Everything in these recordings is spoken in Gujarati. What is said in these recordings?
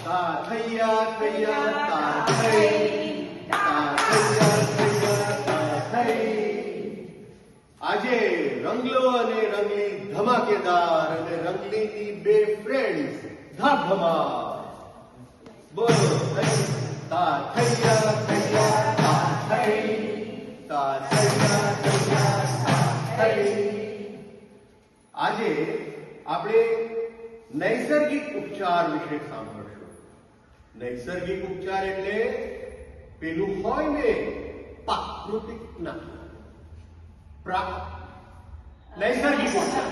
તા થૈયા થૈયા તા થઈ, તા થૈયા થૈયા તા થઈ. આજે રંગલો અને રંગલી ધમાકેદાર અને રંગલીની બે ફ્રેન્ડ્સ ધમધમા. બોલો તા થૈયા થૈયા તા થઈ, તા થૈયા થૈયા તા થઈ. આજે આપણે નૈસર્ગિક ઉપચાર વિશે સાંભળશું. નૈસર્ગિક ઉપચાર એટલે પેલું હોય ને પ્રાકૃતિક ના નૈસર્ગિક ઉપચાર.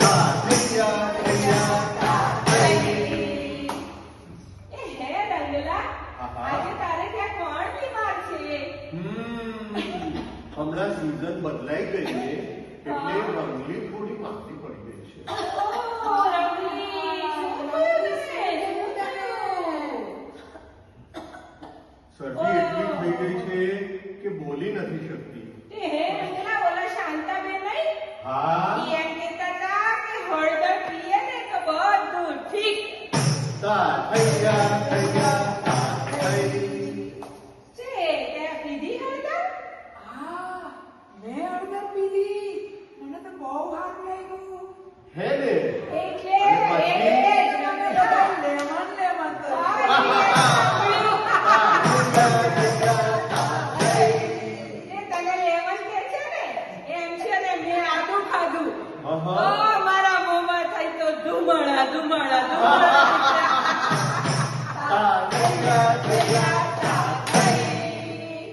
તા થૈયા થૈયા તા થઈ. એ હે રંગલા, આજે તારે ત્યાં કોણ બીમાર છે? હમણાં સીઝન બદલાઈ ગઈ છે એટલે રંગલી થોડી માંદી પડી ગઈ છે. શરદી એટલી થઈ ગઈ છે કે બોલી નથી શકતી. હા, તા થૈયા થૈયા તા થઈ. હે ને?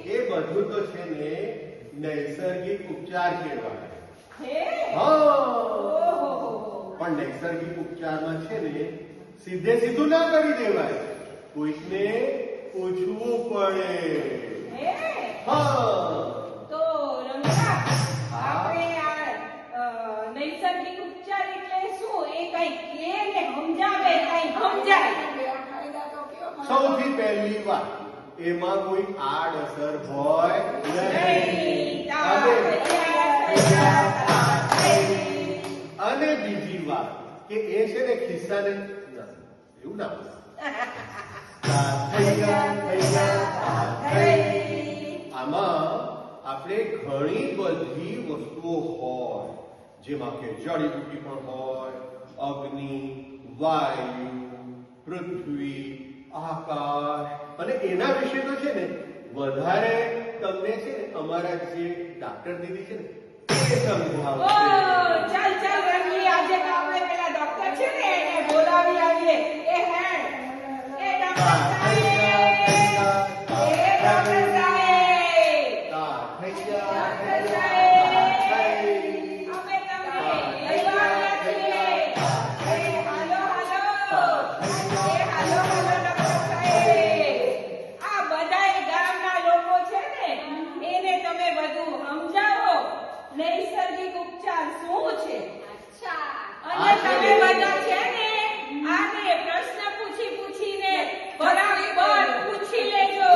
એ બધું તો છે ને નૈસર્ગિક ઉપચાર કહેવાય. પણ નૈસર્ગિક ઉપચારમાં છે ને સીધે સીધું ના કરી દેવાય, કોઈકને પૂછવું પડે. તો રંગા, આપણે આ નૈસર્ગિક ઉપચાર એટલે શું? એ કઈ કે ને સમજાવે, કઈ સમજાય. સૌથી પહેલી વાત, એમાં કોઈ આડઅસર હોય નહીં. અને બીજી વાત કે એ છે ને ખિસ્સાને એવું ના આમાં આપણે ઘણી બધી વસ્તુઓ હોય, જેમાં કે જડીબુટી પણ હોય, અગ્નિ, વાયુ, પૃથ્વી, આકાશ, અને એના વિશે તો છે ને વધારે તમને છે ને અમારા જે ડાક્ટર દીદી છે ને એ સમજાવશે. ચાલ ચાલ રંગલી, આજે તો આપણે પેલા ડોક્ટર છે ને એને બોલાવી આવીએ. એ હે એ ડોક્ટર સાહેબ, નૈસર્ગિક ઉપચાર શું છે? અને તમે બધા છે ને આને પ્રશ્ન પૂછીને બરાબર પૂછી લેજો.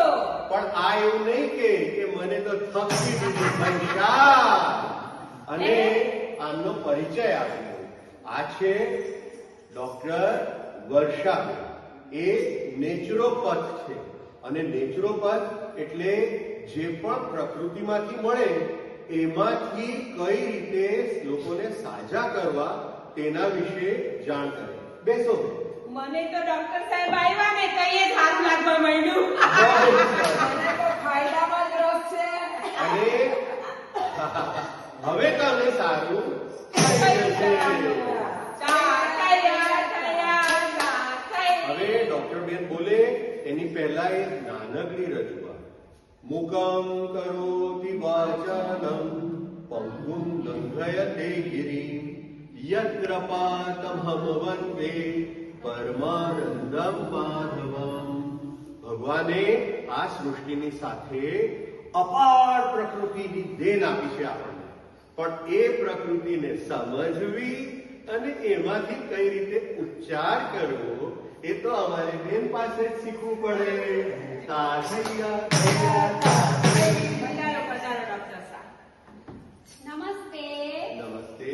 પણ આ એવું નહીં કે મને તો થકી દીધું પૈસા. અને આમનો પરિચય આપ્યો. આ છે ડોક્ટર વર્ષા. એ નેચરોપેથ છે. અને નેચરોપેથ એટલે જે પણ પ્રકૃતિમાંથી મળે એમાંથી કઈ રીતે લોકોને સાજા કરવા તેના વિશે જાણ કરે. બેસો. મને તો ડોક્ટર સાહેબ આવ્યા ને તઈએ જ હાથ લાગવા માંડ્યું. ફાયદામાં જ રસ છે. અને હવે તમને સારું હવે ડોક્ટર બેન બોલે એની પહેલા એક નાનકડી રજૂઆત. મુકમ કરોતિ વાચાલમ પંગુમ લંઘયતે ગિરિ યત્ર પાતમહમ વંદે પરમાનંદમ માધવમ. ભગવાને આ સૃષ્ટિની સાથે અપાર પ્રકૃતિની દેન આપી છે આપણને, પણ એ પ્રકૃતિને સમજવી અને એમાંથી કઈ રીતે ઉચ્ચાર કરવો એ તો અમારે બેન પાસે જ શીખવું પડે. નમસ્તે. નમસ્તે.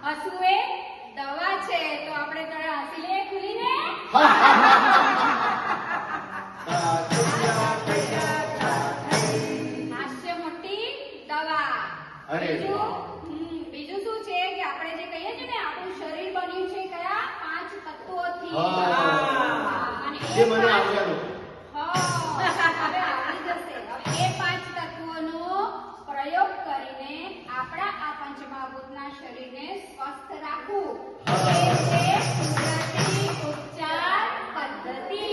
હસવું એ દવા છે, તો આપણે જરા હસી લે ખુલીને. હાસ્ય મોટી દવા. અરે બીજું શું છે કે આપણે જે કહીએ છીએ ને આપણું શરીર બન્યું છે કયા 5 તત્વોથી. હા. અને જે મને આવડ્યું. હવે આવડી જશે. હવે એ 5 તત્વોનો પ્રયોગ કરીને આપણા આ પંચમહાભૂતના શરીરને સ્વસ્થ રાખવું એ છે કુદરતી ઉપચાર પદ્ધતિ.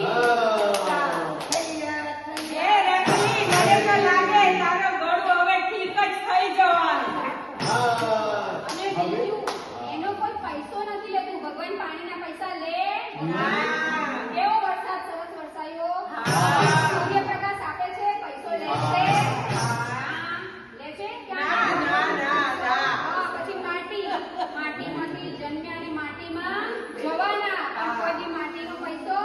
એ રંગલી, મને તો લાગે તારો ગળું હવે ઠીક જ થઈ જવાનું. અને બીજું, એનો કોઈ પૈસો નથી લેતું. ભગવાન પાણીના પૈસા લે હા. કેવો વરસાદ સરસ વરસાયો. હા. સૂર્યપ્રકાશ આપે છે, પૈસો લે છે. લે છે ના, ના, ના, ના. હા, પછી માટીમાંથી જન્મ્યા અને માટીમાં જવાના. પણ કોઈ બી માટીનો પૈસો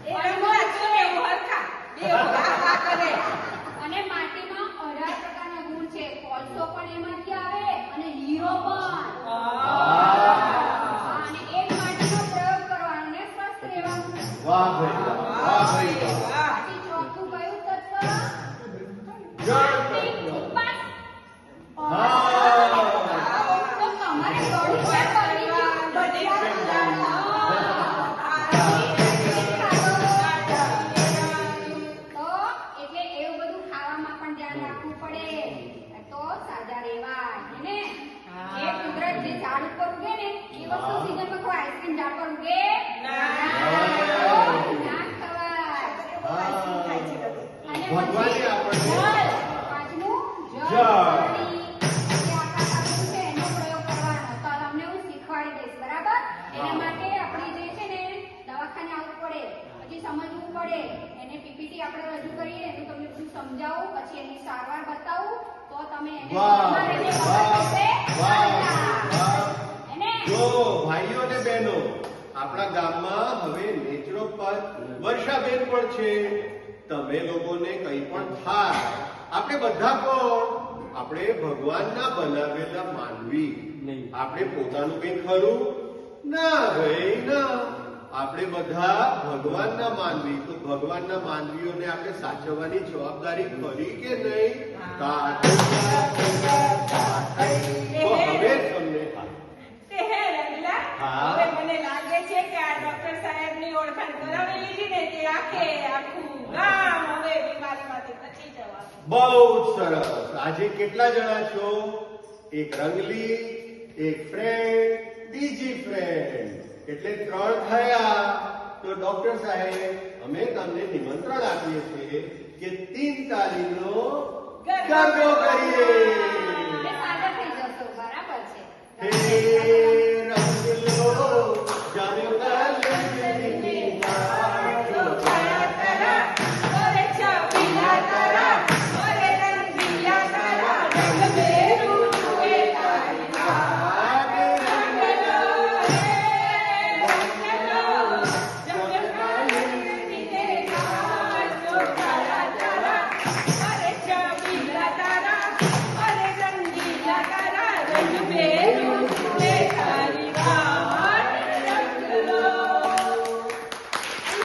એ રંગવા છો ને એવું હરખા. બેવ હા કરે. અને માટીમાં 18 પ્રકારના ગુણ છે. કોલસો પણ એમાંથી આવે અને હીરો પણ. અને એ જ માટીનો પ્રયોગ કરવાનો ને સ્વસ્થ રહેવાનું. વાહ ભાઈ વાહ, વાહ ભાઈ વાહ. પછી ચોથું કયું તત્વ? જળ આર્થિક તત્વ. ઉપવાસ. હા. તો તમારે ગળું છે કરવી બધી તો એટલે એવું બધું ખાવામાં પણ ધ્યાન રાખવું પડે તો સાજા રહેવાય ને. જે કુદરત જે ઝાડ ઉપર ઉગે ને એ વસ્તુ સીઝનમાં કોઈ આઈસ્ક્રીમ ઝાડ પર ઉગે ના ખવાય. અને ભગવાને આપણને પાંચમું જળ. જળ. જે આપણા સાધુ છે એનો પ્રયોગ કરવાનો. તો તમને હું શીખવાડી દઈશ, બરાબર? એના માટે આપણે જે છે ને દવાખાને આવવું પડે, પછી સમજવું પડે. એને પીપીટી આપણે રજૂ કરીએ એનું તમને બધું સમજાવું, પછી એની સારવાર બતાવું તો તમે એને વાહ, ઘરમાં રહીને વાહ, વગર પૈસે વાહ, સાજા. વાહ. એને જો ભાઈઓ અને બહેનો, આપણા ગામમાં હવે નેચરોપેથ વર્ષાબેન પણ છે. તમે લોકોને કંઈ પણ થાય, આપણે બધા કોણ? આપણે ભગવાનના બનાવેલા માનવી. આપણે પોતાનું કંઈ ખરું ના ભાઈ ના. આપણે બધા ભગવાનના માનવી. તો ભગવાનના માનવીઓને આપણે સાચવવાની જવાબદારી ખરી કે નહીં? તો હવે તમને તે હે રંગલા, હા. હવે મને લાગે છે કે આ ડોક્ટર સાહેબની ઓળખાણ કરાવી લીધી ને તે આખું ગામ હવે બીમારીમાંથી બચી જવાનું. બહુ જ સરસ. આજે કેટલા જણા છો? એક રંગલી, એક ફ્રેન્ડ, બીજી ફ્રેન્ડ, એટલે 3 થયા. તો ડોક્ટર સાહેબ અમે તમને નિમંત્રણ આપીએ છીએ કે 3 તારીખનો ગરબો કરીએ. સાજા થઈ જશો, બરાબર છે. હે